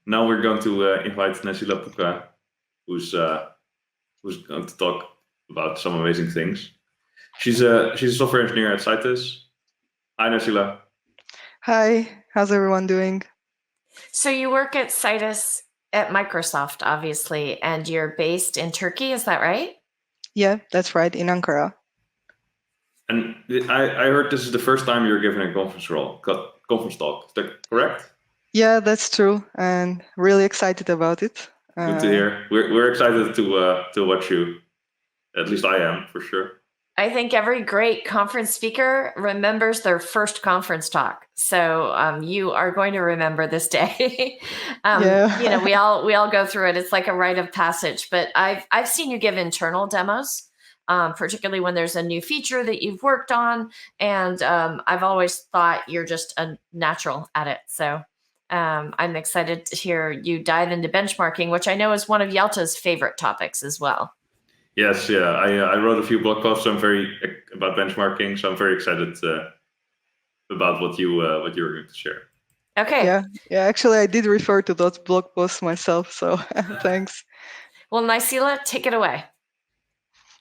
Now we're going to invite Naisila Puka, who's going to talk about some amazing things. She's a software engineer at Citus. Hi, Naisila. Hi, how's everyone doing? So you work at Citus at Microsoft, obviously, and you're based in Turkey, is that right? Yeah, that's right, in Ankara. And I heard this is the first time you're giving a conference talk. Is that correct? Yeah, that's true, and really excited about it. Good to hear. We're excited to watch you. At least I am, for sure. I think every great conference speaker remembers their first conference talk. So you are going to remember this day. Yeah. You know, we all go through it. It's like a rite of passage. But I've seen you give internal demos, particularly when there's a new feature that you've worked on. And I've always thought you're just a natural at it. So I'm excited to hear you dive into benchmarking, which I know is one of Yalta's favorite topics as well. Yes, yeah. I wrote a few blog posts. About benchmarking, so I'm very excited about what you were going to share. Okay. Yeah. Actually, I did refer to those blog posts myself, so thanks. Well, Naisila, take it away.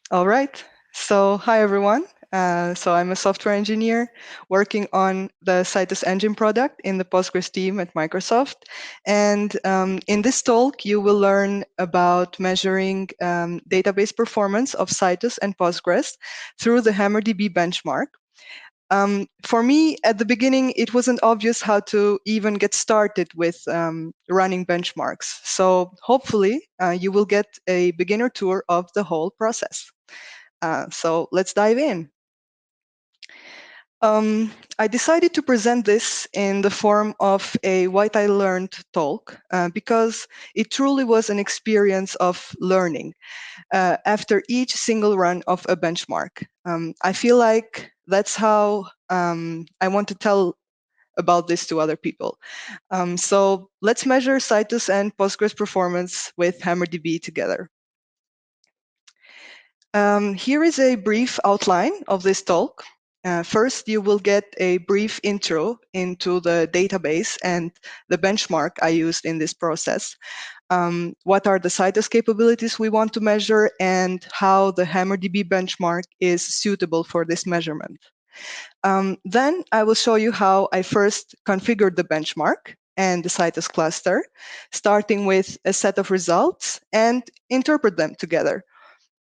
All right. So, hi everyone. So I'm a software engineer working on the Citus Engine product in the Postgres team at Microsoft. And in this talk, you will learn about measuring database performance of Citus and Postgres through the HammerDB benchmark. For me, at the beginning, it wasn't obvious how to even get started with running benchmarks. So hopefully, you will get a beginner tour of the whole process. So let's dive in. I decided to present this in the form of a What I Learned talk because it truly was an experience of learning after each single run of a benchmark. I feel like that's how I want to tell about this to other people. So let's measure Citus and Postgres performance with HammerDB together. Here is a brief outline of this talk. First, you will get a brief intro into the database and the benchmark I used in this process. What are the Citus capabilities we want to measure and how the HammerDB benchmark is suitable for this measurement. Then I will show you how I first configured the benchmark and the Citus cluster, starting with a set of results and interpret them together.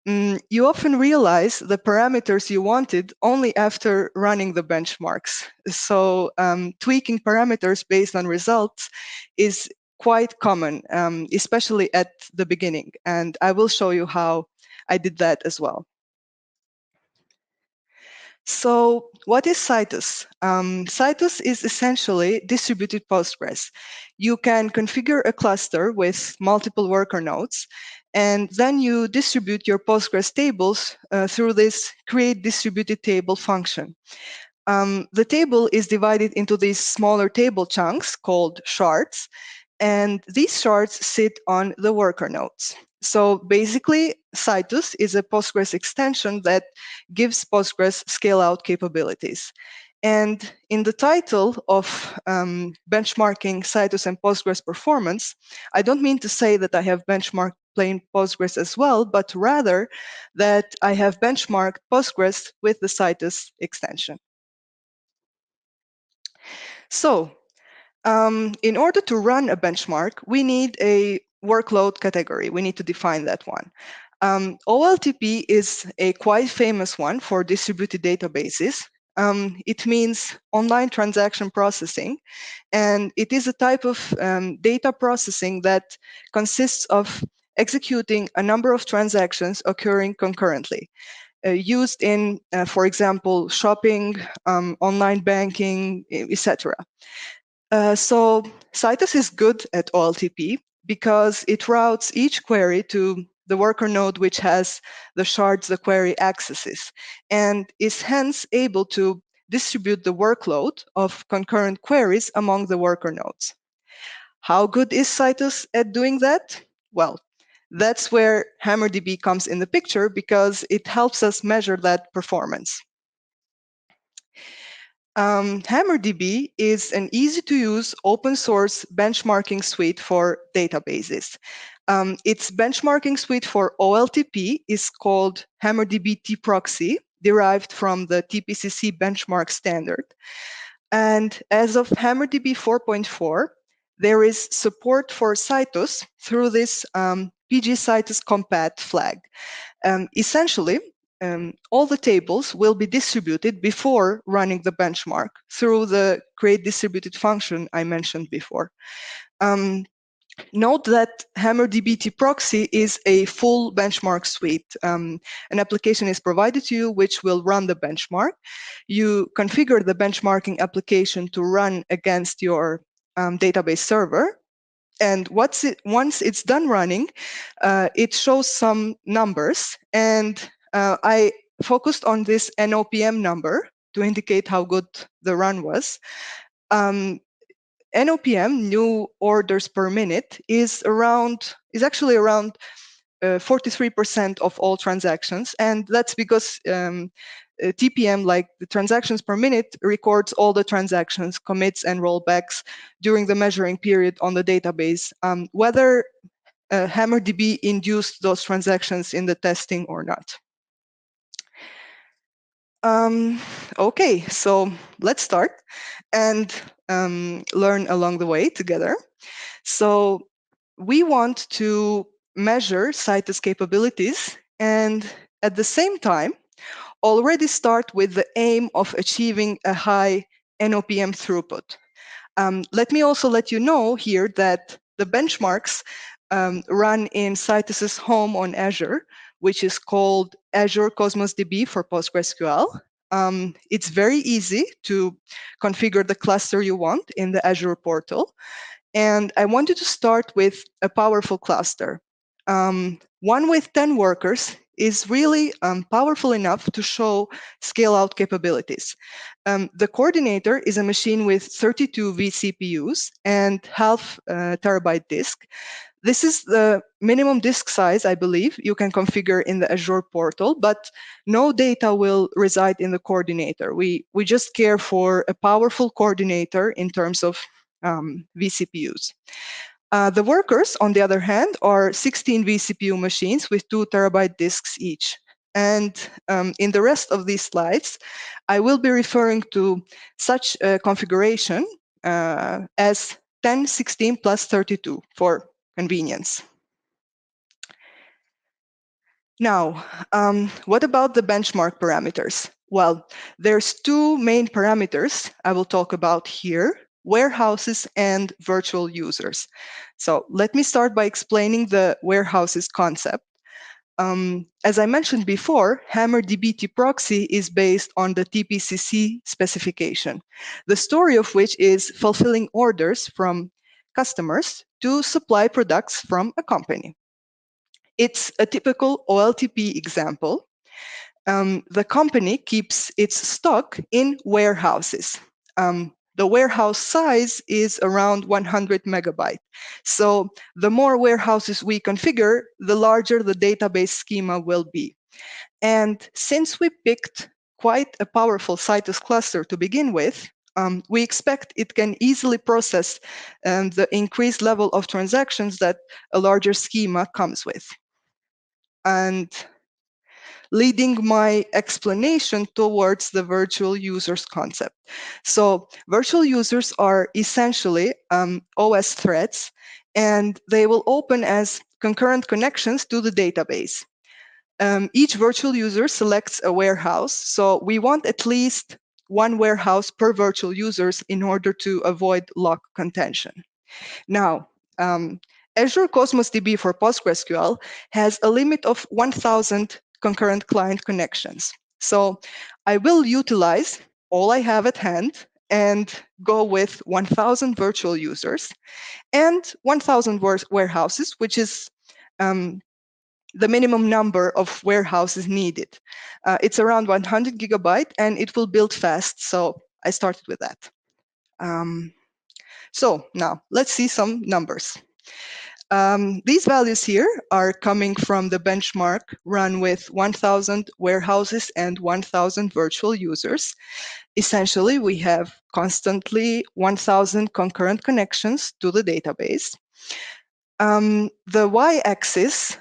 You often realize the parameters you wanted only after running the benchmarks. So tweaking parameters based on results is quite common, especially at the beginning. And I will show you how I did that as well. So what is Citus? Citus is essentially distributed Postgres. You can configure a cluster with multiple worker nodes, and then you distribute your Postgres tables through this create distributed table function. The table is divided into these smaller table chunks called shards, and these shards sit on the worker nodes. So basically, Citus is a Postgres extension that gives Postgres scale-out capabilities. And in the title of benchmarking Citus and Postgres performance, I don't mean to say that I have benchmarked plain Postgres as well, but rather that I have benchmarked Postgres with the Citus extension. So in order to run a benchmark, we need a workload category. We need to define that one. OLTP is a quite famous one for distributed databases. It means online transaction processing, and it is a type of data processing that consists of executing a number of transactions occurring concurrently. Used in, for example, shopping, online banking, etc. So Citus is good at OLTP because it routes each query to the worker node which has the shards the query accesses, and is hence able to distribute the workload of concurrent queries among the worker nodes. How good is Citus at doing that? Well, that's where HammerDB comes in the picture because it helps us measure that performance. HammerDB is an easy-to-use open-source benchmarking suite for databases. Its benchmarking suite for OLTP is called HammerDB TPROC-C, derived from the TPCC benchmark standard. And as of HammerDB 4.4, there is support for Citus through this PG Citus compat flag. Essentially, all the tables will be distributed before running the benchmark through the create distributed function I mentioned before. Note that HammerDB TPROC-C is a full benchmark suite. An application is provided to you which will run the benchmark. You configure the benchmarking application to run against your database server. And once it's done running, it shows some numbers. And I focused on this NOPM number to indicate how good the run was. NOPM, new orders per minute, is actually around 43% of all transactions. And that's because TPM, like the transactions per minute, records all the transactions, commits, and rollbacks during the measuring period on the database, whether HammerDB induced those transactions in the testing or not. Okay, so let's start and learn along the way together. So we want to measure Citus capabilities and at the same time already start with the aim of achieving a high NOPM throughput. Let me also let you know here that the benchmarks run in Citus's home on Azure, which is called Azure Cosmos DB for PostgreSQL. It's very easy to configure the cluster you want in the Azure portal. And I wanted to start with a powerful cluster. One with 10 workers is really powerful enough to show scale-out capabilities. The coordinator is a machine with 32 vCPUs and half terabyte disk. This is the minimum disk size, I believe, you can configure in the Azure portal, but no data will reside in the coordinator. We just care for a powerful coordinator in terms of vCPUs. The workers, on the other hand, are 16 vCPU machines with 2 terabyte disks each. And in the rest of these slides, I will be referring to such a configuration as 10, 16 plus 32 for convenience. Now, what about the benchmark parameters? Well, there's two main parameters I will talk about here: warehouses and virtual users. So let me start by explaining the warehouses concept. As I mentioned before, HammerDB TPROC-C is based on the TPCC specification, the story of which is fulfilling orders from customers to supply products from a company. It's a typical OLTP example. The company keeps its stock in warehouses. The warehouse size is around 100 megabytes. So the more warehouses we configure, the larger the database schema will be. And since we picked quite a powerful Citus cluster to begin with, we expect it can easily process the increased level of transactions that a larger schema comes with. And leading my explanation towards the virtual users concept. So virtual users are essentially OS threads, and they will open as concurrent connections to the database. Each virtual user selects a warehouse, so we want at least one warehouse per virtual users in order to avoid lock contention. Now, Azure Cosmos DB for PostgreSQL has a limit of 1,000 concurrent client connections. So I will utilize all I have at hand and go with 1,000 virtual users and 1,000 warehouses, which is the minimum number of warehouses needed. It's around 100 gigabyte and it will build fast. So I started with that. So now let's see some numbers. These values here are coming from the benchmark run with 1,000 warehouses and 1,000 virtual users. Essentially, we have constantly 1,000 concurrent connections to the database. The y-axis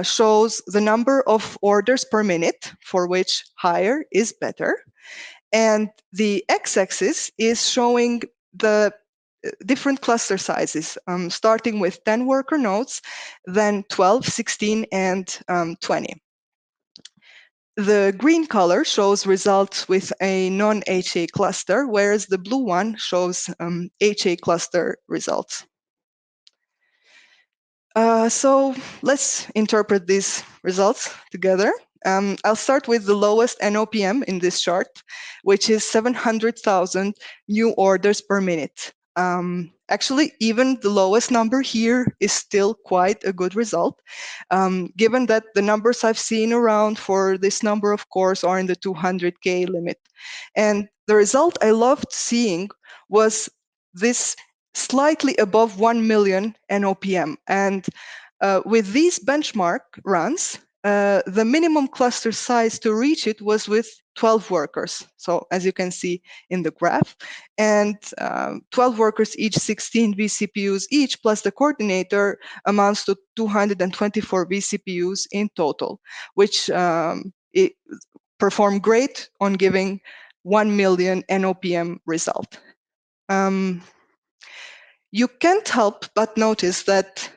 shows the number of orders per minute, for which higher is better. And the x-axis is showing the different cluster sizes, starting with 10 worker nodes, then 12, 16, and 20. The green color shows results with a non-HA cluster, whereas the blue one shows HA cluster results. So let's interpret these results together. I'll start with the lowest NOPM in this chart, which is 700,000 new orders per minute. Actually, even the lowest number here is still quite a good result, given that the numbers I've seen around for this number, of course, are in the 200K limit. And the result I loved seeing was this slightly above 1 million NOPM. And with these benchmark runs, the minimum cluster size to reach it was with 12 workers. So as you can see in the graph, and 12 workers, each 16 vCPUs each, plus the coordinator amounts to 224 vCPUs in total, which it performed great on giving 1 million NOPM result. You can't help but notice that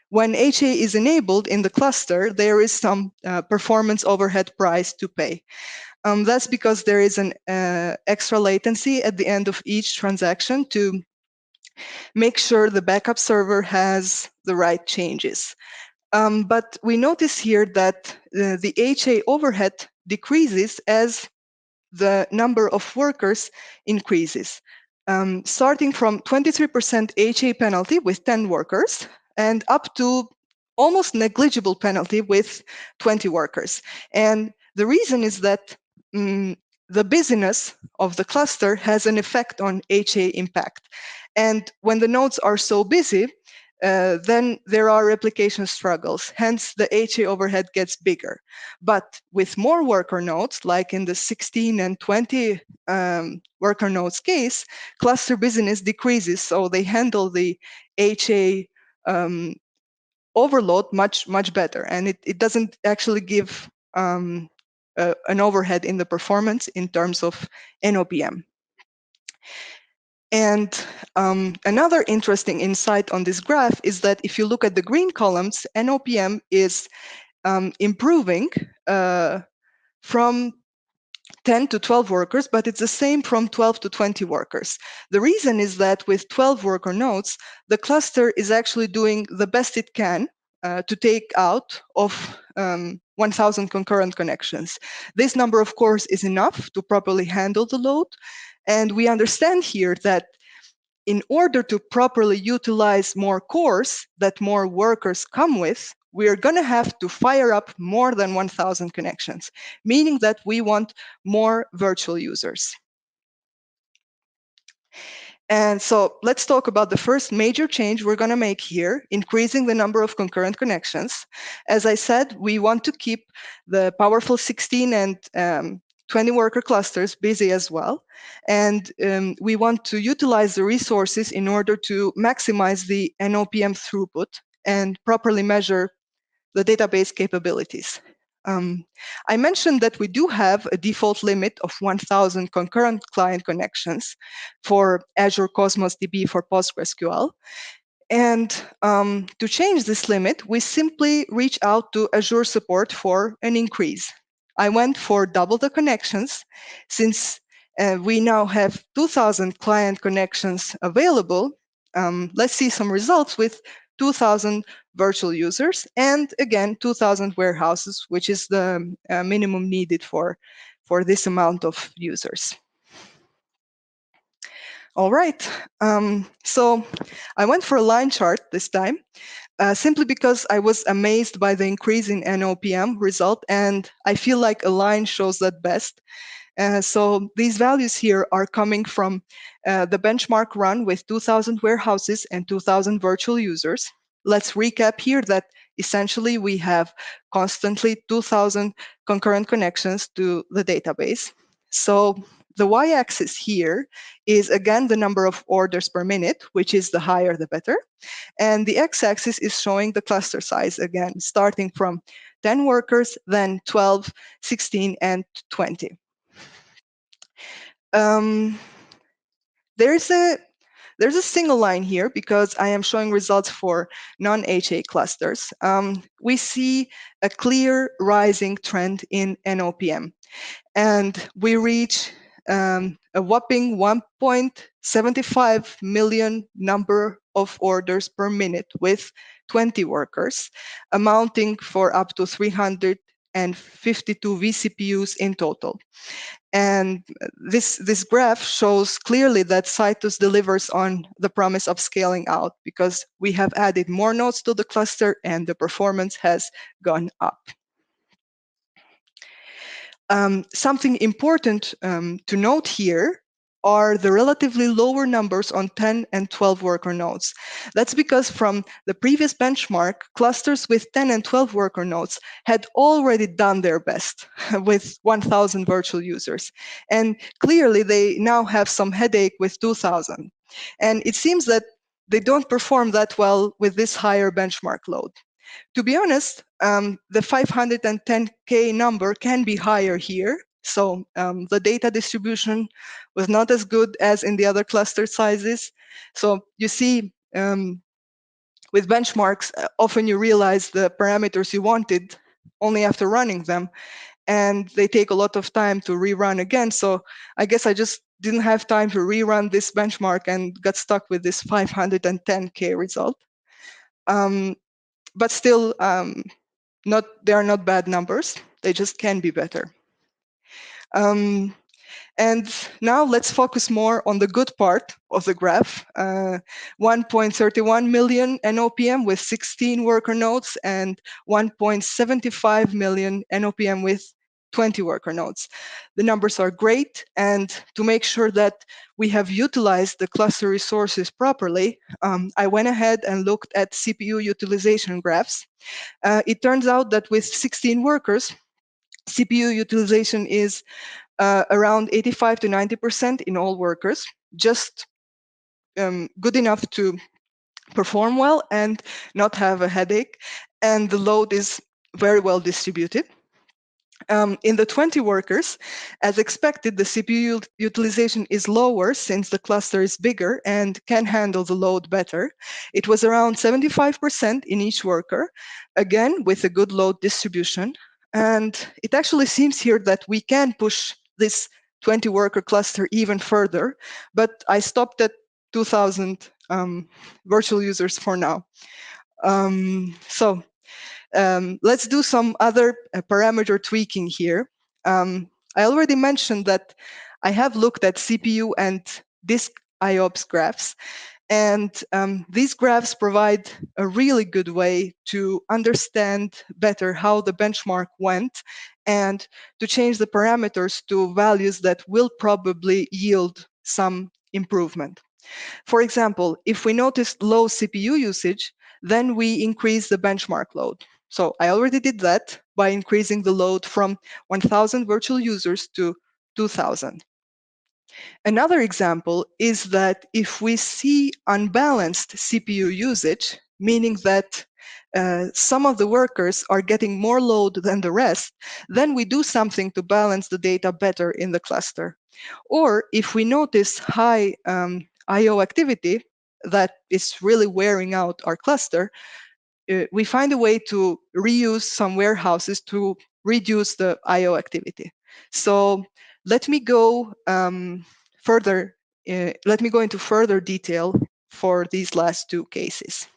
when HA is enabled in the cluster, there is some performance overhead price to pay. That's because there is an extra latency at the end of each transaction to make sure the backup server has the right changes. But we notice here that the HA overhead decreases as the number of workers increases, starting from 23% HA penalty with 10 workers and up to almost negligible penalty with 20 workers. And the reason is that the busyness of the cluster has an effect on HA impact. And when the nodes are so busy, then there are replication struggles. Hence, the HA overhead gets bigger. But with more worker nodes, like in the 16 and 20 worker nodes case, cluster busyness decreases. So they handle the HA overload much better. And it doesn't actually give an overhead in the performance in terms of NOPM. And another interesting insight on this graph is that if you look at the green columns, NOPM is improving from 10 to 12 workers, but it's the same from 12 to 20 workers. The reason is that with 12 worker nodes, the cluster is actually doing the best it can to take out of 1,000 concurrent connections. This number, of course, is enough to properly handle the load. And we understand here that in order to properly utilize more cores that more workers come with, we are going to have to fire up more than 1,000 connections, meaning that we want more virtual users. And so let's talk about the first major change we're going to make here, increasing the number of concurrent connections. As I said, we want to keep the powerful 16 and 20 worker clusters busy as well. And we want to utilize the resources in order to maximize the NOPM throughput and properly measure the database capabilities. I mentioned that we do have a default limit of 1,000 concurrent client connections for Azure Cosmos DB for PostgreSQL. And to change this limit, we simply reach out to Azure support for an increase. I went for double the connections. Since we now have 2,000 client connections available, let's see some results with 2,000 virtual users and again 2,000 warehouses, which is the minimum needed for this amount of users. All right, so I went for a line chart this time, simply because I was amazed by the increase in NOPM result, and I feel like a line shows that best. So these values here are coming from the benchmark run with 2,000 warehouses and 2,000 virtual users. Let's recap here that essentially we have constantly 2,000 concurrent connections to the database. So the y-axis here is again the number of orders per minute, which is the higher the better. And the x-axis is showing the cluster size again, starting from 10 workers, then 12, 16, and 20. There's a single line here because I am showing results for non-HA clusters. We see a clear rising trend in NOPM, and we reach a whopping 1.75 million number of orders per minute with 20 workers, amounting for up to 352 vCPUs in total. And this graph shows clearly that Citus delivers on the promise of scaling out because we have added more nodes to the cluster and the performance has gone up. Something important to note here are the relatively lower numbers on 10 and 12 worker nodes. That's because from the previous benchmark, clusters with 10 and 12 worker nodes had already done their best with 1,000 virtual users. And clearly, they now have some headache with 2,000. And it seems that they don't perform that well with this higher benchmark load. To be honest, the 510K number can be higher here. So the data distribution was not as good as in the other cluster sizes. So you see, with benchmarks, often you realize the parameters you wanted only after running them, and they take a lot of time to rerun again. So I guess I just didn't have time to rerun this benchmark and got stuck with this 510K result. But still, they are not bad numbers. They just can be better. And now let's focus more on the good part of the graph. 1.31 million NOPM with 16 worker nodes and 1.75 million NOPM with 20 worker nodes. The numbers are great, and to make sure that we have utilized the cluster resources properly, I went ahead and looked at CPU utilization graphs. It turns out that with 16 workers, CPU utilization is around 85 to 90% in all workers, just good enough to perform well and not have a headache. And the load is very well distributed. In the 20 workers, as expected, the CPU utilization is lower since the cluster is bigger and can handle the load better. It was around 75% in each worker, again, with a good load distribution. And it actually seems here that we can push this 20 worker cluster even further, but I stopped at 2,000 virtual users for now. Let's do some other parameter tweaking here. I already mentioned that I have looked at CPU and disk IOPS graphs, and these graphs provide a really good way to understand better how the benchmark went and to change the parameters to values that will probably yield some improvement. For example, if we noticed low CPU usage, then we increase the benchmark load. So I already did that by increasing the load from 1,000 virtual users to 2,000. Another example is that if we see unbalanced CPU usage, meaning that some of the workers are getting more load than the rest, then we do something to balance the data better in the cluster. Or if we notice high I/O activity that is really wearing out our cluster, we find a way to reuse some warehouses to reduce the I/O activity. So let me go further. Let me go into further detail for these last two cases.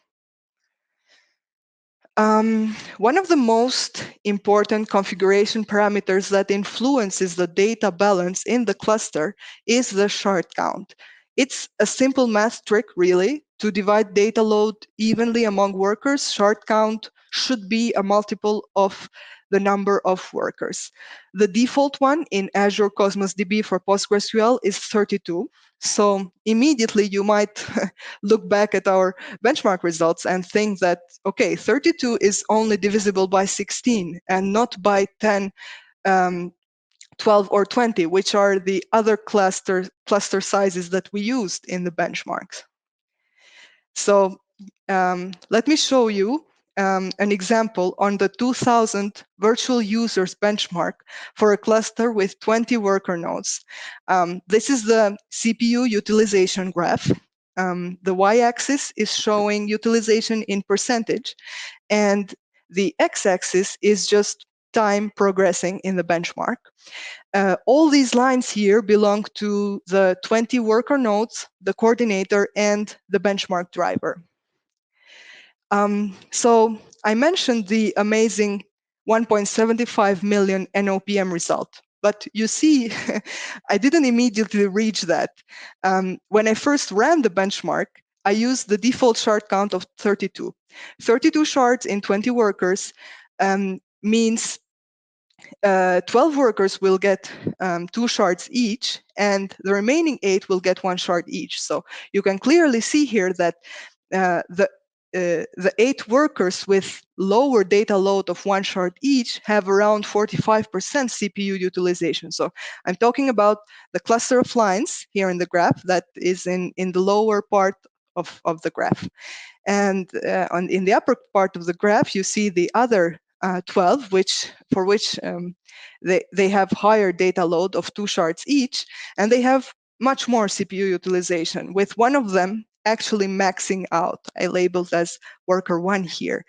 One of the most important configuration parameters that influences the data balance in the cluster is the shard count. It's a simple math trick, really. To divide data load evenly among workers, shard count should be a multiple of the number of workers. The default one in Azure Cosmos DB for PostgreSQL is 32. So immediately you might look back at our benchmark results and think that, okay, 32 is only divisible by 16 and not by 10, 12, or 20, which are the other cluster sizes that we used in the benchmarks. So let me show you an example on the 2000 virtual users benchmark for a cluster with 20 worker nodes. This is the CPU utilization graph. The y-axis is showing utilization in percentage, and the x-axis is just time progressing in the benchmark. All these lines here belong to the 20 worker nodes, the coordinator, and the benchmark driver. So I mentioned the amazing 1.75 million NOPM result, but you see, I didn't immediately reach that. When I first ran the benchmark, I used the default shard count of 32. 32 shards in 20 workers means 12 workers will get 2 shards each, and the remaining 8 will get 1 shard each. So you can clearly see here that the 8 workers with lower data load of 1 shard each have around 45% CPU utilization. So I'm talking about the cluster of lines here in the graph that is in the lower part of the graph. And in the upper part of the graph, you see the other 12, for which they have higher data load of 2 shards each, and they have much more CPU utilization, with one of them actually maxing out. I labeled as worker 1 here.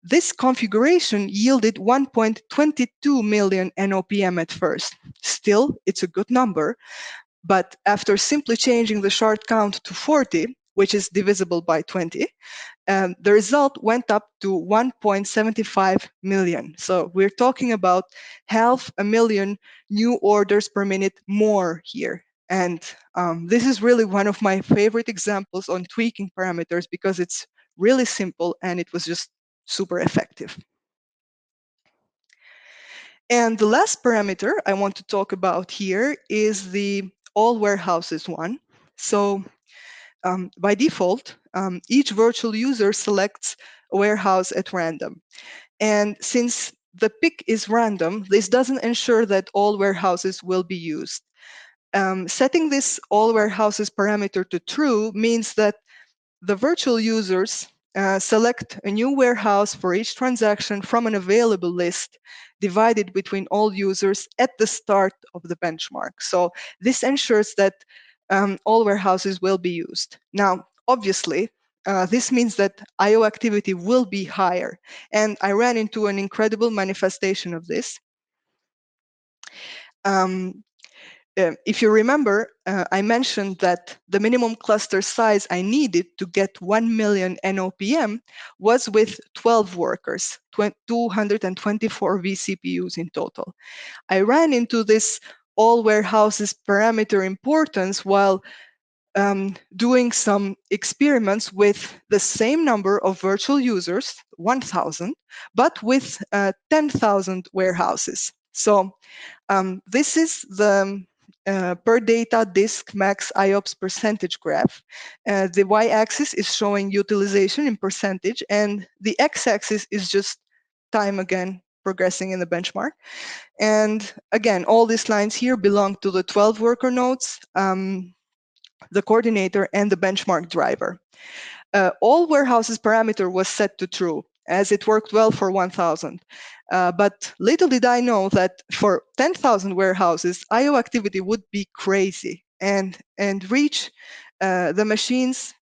This configuration yielded 1.22 million NOPM at first. Still, it's a good number, but after simply changing the shard count to 40, which is divisible by 20, the result went up to 1.75 million. So we're talking about 500,000 new orders per minute more here. And this is really one of my favorite examples on tweaking parameters because it's really simple and it was just super effective. And the last parameter I want to talk about here is the all warehouses one. So by default, each virtual user selects a warehouse at random. And since the pick is random, this doesn't ensure that all warehouses will be used. Setting this all warehouses parameter to true means that the virtual users select a new warehouse for each transaction from an available list divided between all users at the start of the benchmark. So this ensures that all warehouses will be used. Now, obviously, this means that I/O activity will be higher. And I ran into an incredible manifestation of this. If you remember, I mentioned that the minimum cluster size I needed to get 1 million NOPM was with 12 workers, 224 vCPUs in total. I ran into this all warehouses parameter importance while doing some experiments with the same number of virtual users, 1,000, but with 10,000 warehouses. So this is the per data disk max IOPS percentage graph. The y-axis is showing utilization in percentage, and the x-axis is just time again progressing in the benchmark. And again, all these lines here belong to the 12 worker nodes, the coordinator, and the benchmark driver. All warehouses parameter was set to true, as it worked well for 1,000. But little did I know that for 10,000 warehouses, I/O activity would be crazy and reach the machine's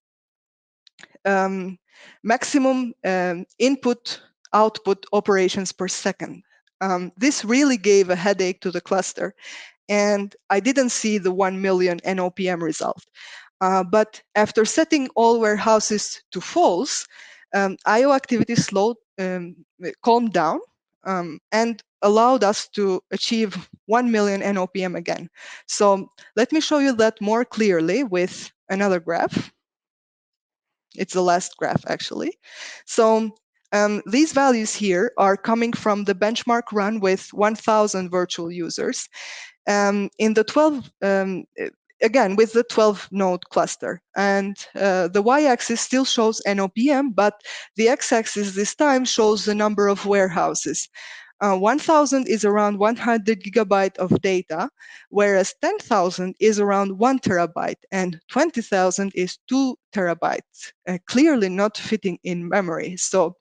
maximum input-output operations per second. This really gave a headache to the cluster, and I didn't see the 1 million NOPM result. But after setting all warehouses to false, I/O activity calmed down and allowed us to achieve 1 million NOPM again. So let me show you that more clearly with another graph. It's the last graph, actually. So These values here are coming from the benchmark run with 1,000 virtual users. In the 12, again, with the 12 node cluster. And the y-axis still shows NOPM, but the x-axis this time shows the number of warehouses. 1,000 is around 100 gigabyte of data, whereas 10,000 is around 1 terabyte, and 20,000 is 2 terabytes, clearly not fitting in memory. So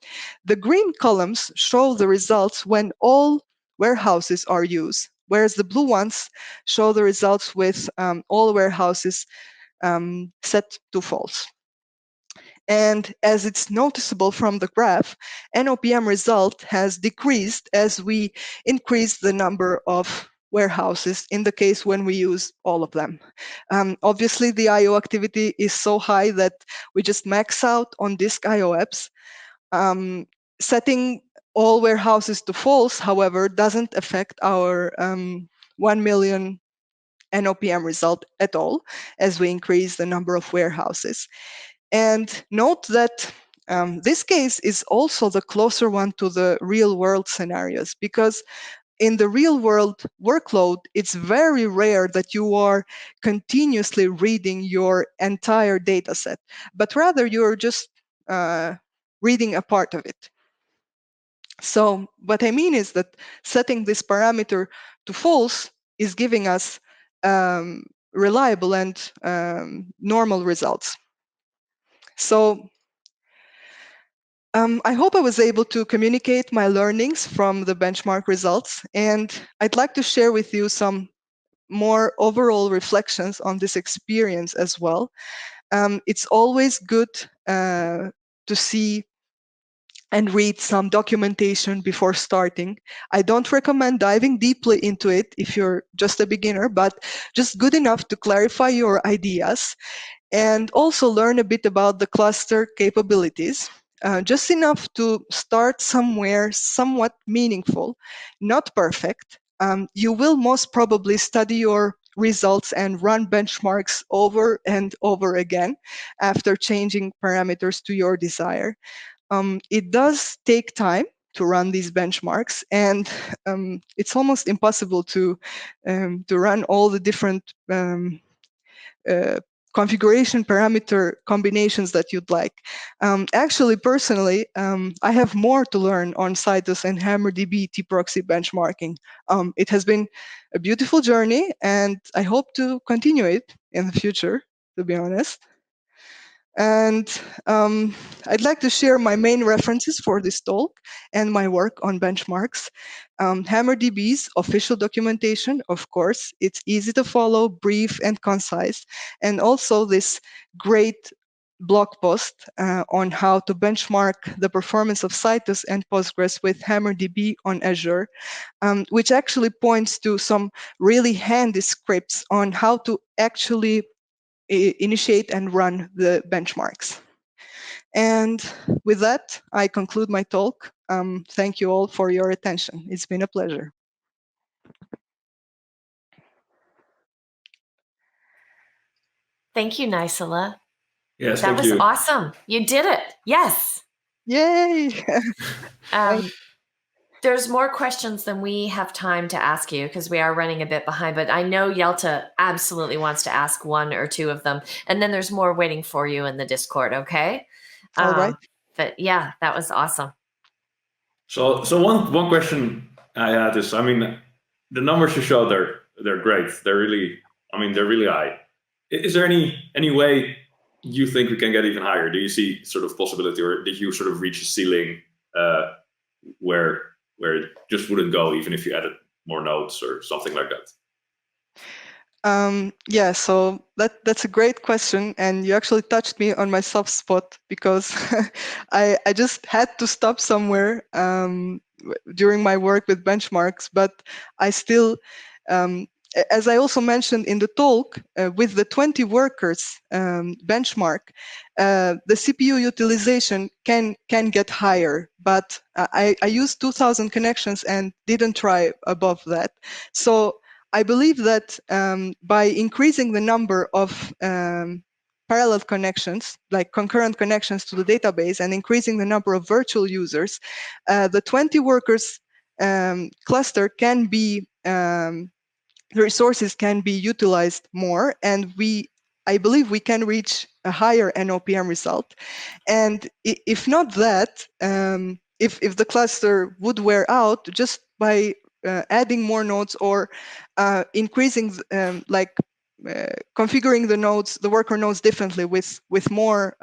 the green columns show the results when all warehouses are used, whereas the blue ones show the results with all warehouses set to false. And as it's noticeable from the graph, NOPM result has decreased as we increase the number of warehouses in the case when we use all of them. Obviously, the I/O activity is so high that we just max out on disk I/O apps. Setting all warehouses to false, however, doesn't affect our 1 million NOPM result at all as we increase the number of warehouses. And note that this case is also the closer one to the real world scenarios, because in the real world workload, it's very rare that you are continuously reading your entire data set, but rather you're just reading a part of it. So what I mean is that setting this parameter to false is giving us reliable and normal results. So I hope I was able to communicate my learnings from the benchmark results, and I'd like to share with you some more overall reflections on this experience as well. It's always good to see and read some documentation before starting. I don't recommend diving deeply into it if you're just a beginner, but just good enough to clarify your ideas and also learn a bit about the cluster capabilities. Just enough to start somewhere somewhat meaningful, not perfect. You will most probably study your results and run benchmarks over and over again after changing parameters to your desire. It does take time to run these benchmarks, and it's almost impossible to run all the different configuration parameter combinations that you'd like. Actually, personally, I have more to learn on Citus and HammerDB TPROC-C benchmarking. It has been a beautiful journey, and I hope to continue it in the future, to be honest. And I'd like to share my main references for this talk and my work on benchmarks. HammerDB's official documentation, of course, it's easy to follow, brief and concise, and also this great blog post on how to benchmark the performance of Citus and Postgres with HammerDB on Azure, which actually points to some really handy scripts on how to actually initiate and run the benchmarks. And with that, I conclude my talk. Thank you all for your attention. It's been a pleasure. Thank you, Naisila. Yes, That thank was you. awesome. You did it. Yes. Yay! There's more questions than we have time to ask you because we are running a bit behind, but I know Yelta absolutely wants to ask one or two of them. And then there's more waiting for you in the Discord, okay? All right. But yeah, that was awesome. So one question I had is, I mean, the numbers you showed, they're great. They're really high. Is there any way you think we can get even higher? Do you see sort of possibility, or did you sort of reach a ceiling where it just wouldn't go even if you added more nodes or something like that? Yeah, so that's a great question, and you actually touched me on my soft spot because I just had to stop somewhere during my work with benchmarks, but I still, as I also mentioned in the talk, with the 20 workers benchmark, the CPU utilization can get higher, but I used 2,000 connections and didn't try above that. So I believe that by increasing the number of parallel connections, like concurrent connections to the database, and increasing the number of virtual users, the 20 workers cluster can be, the resources can be utilized more, and I believe we can reach a higher NOPM result. And if not that, if the cluster would wear out, just by adding more nodes or increasing, configuring the nodes, the worker nodes differently with more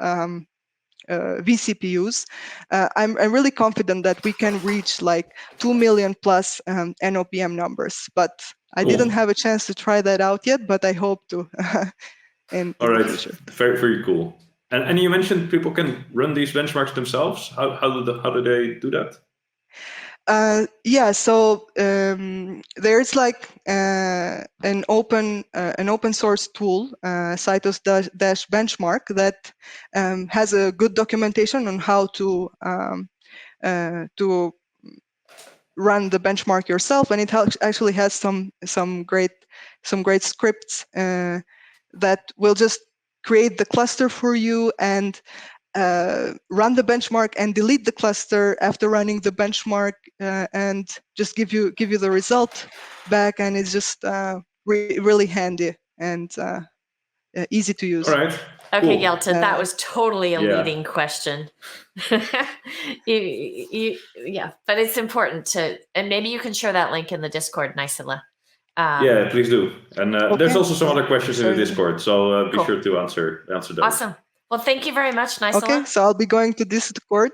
vCPUs, I'm really confident that we can reach like 2 million plus NOPM numbers. But I didn't have a chance to try that out yet, but I hope to in the future. Very, very cool. And you mentioned people can run these benchmarks themselves. How do they do that? Yeah, so there's like an open source tool, Citus Benchmark, that has a good documentation on how to run the benchmark yourself, and it actually has some great scripts that will just create the cluster for you and run the benchmark and delete the cluster after running the benchmark, and just give you the result back, and it's just really handy and easy to use. All right. Okay, Cool. Yelta, that was totally a leading question. Yeah, but it's important to, and maybe you can share that link in the Discord, Naisila. Yeah, please do. And there's also some other questions in the Sure. Discord, so be sure to answer those. Awesome. Well, thank you very much, Naisila. Okay, so I'll be going to Discord.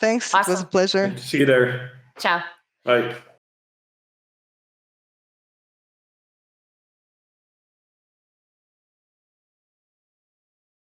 Thanks. Awesome. It was a pleasure. See you there. Ciao. Bye.